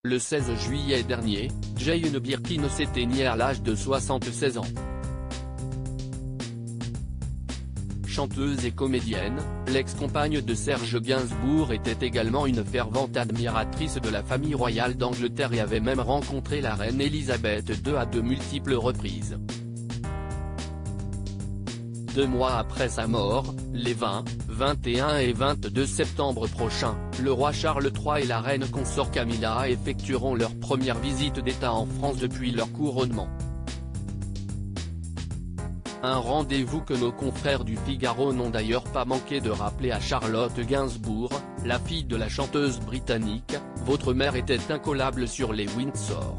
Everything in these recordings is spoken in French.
Le 16 juillet dernier, Jane Birkin s'éteignait à l'âge de 76 ans. Chanteuse et comédienne, l'ex-compagne de Serge Gainsbourg était également une fervente admiratrice de la famille royale d'Angleterre et avait même rencontré la reine Elisabeth II à de multiples reprises. 2 mois après sa mort, les 20, 21 et 22 septembre prochains, le roi Charles III et la reine consort Camilla effectueront leur première visite d'État en France depuis leur couronnement. Un rendez-vous que nos confrères du Figaro n'ont d'ailleurs pas manqué de rappeler à Charlotte Gainsbourg, la fille de la chanteuse britannique: « Votre mère était incollable sur les Windsor ».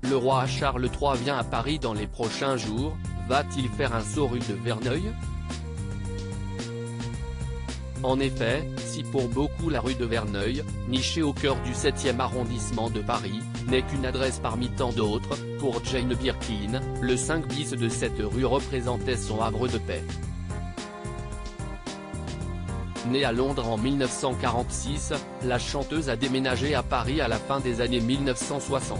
Le roi Charles III vient à Paris dans les prochains jours, va-t-il faire un saut rue de Verneuil? En effet, si pour beaucoup la rue de Verneuil, nichée au cœur du 7e arrondissement de Paris, n'est qu'une adresse parmi tant d'autres, pour Jane Birkin, le 5 bis de cette rue représentait son havre de paix. Née à Londres en 1946, la chanteuse a déménagé à Paris à la fin des années 1960.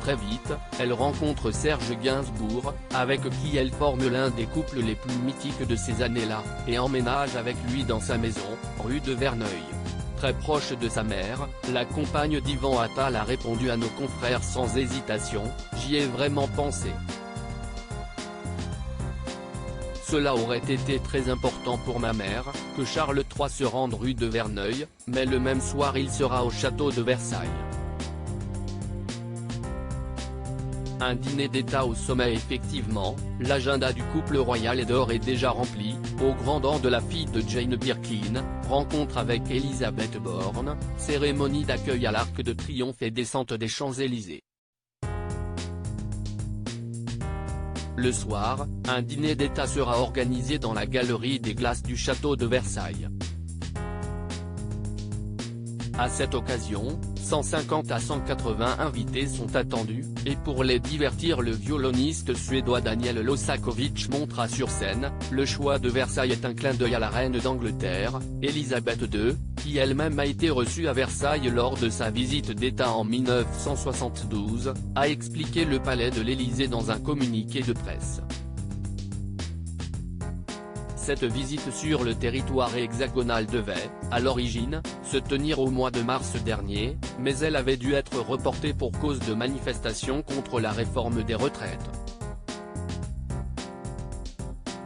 Très vite, elle rencontre Serge Gainsbourg, avec qui elle forme l'un des couples les plus mythiques de ces années-là, et emménage avec lui dans sa maison, rue de Verneuil. Très proche de sa mère, la compagne d'Yvan Attal a répondu à nos confrères sans hésitation: « J'y ai vraiment pensé. Cela aurait été très important pour ma mère, que Charles III se rende rue de Verneuil, mais le même soir il sera au château de Versailles. » Un dîner d'État au sommet. Effectivement, l'agenda du couple royal est d'ores et déjà rempli, au grand dam de la fille de Jane Birkin, rencontre avec Elisabeth Borne, cérémonie d'accueil à l'Arc de Triomphe et descente des Champs-Élysées. Le soir, un dîner d'État sera organisé dans la galerie des glaces du château de Versailles. À cette occasion, 150 à 180 invités sont attendus, et pour les divertir le violoniste suédois Daniel Losakovich montera sur scène. Le choix de Versailles est un clin d'œil à la reine d'Angleterre, Elisabeth II, qui elle-même a été reçue à Versailles lors de sa visite d'État en 1972, a expliqué le palais de l'Élysée dans un communiqué de presse. Cette visite sur le territoire hexagonal devait, à l'origine, se tenir au mois de mars dernier, mais elle avait dû être reportée pour cause de manifestations contre la réforme des retraites.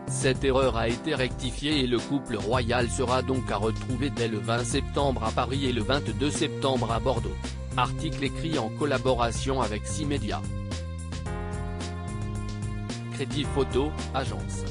Cette erreur a été rectifiée et le couple royal sera donc à retrouver dès le 20 septembre à Paris et le 22 septembre à Bordeaux. Article écrit en collaboration avec 6 médias. Crédit Photo, agence.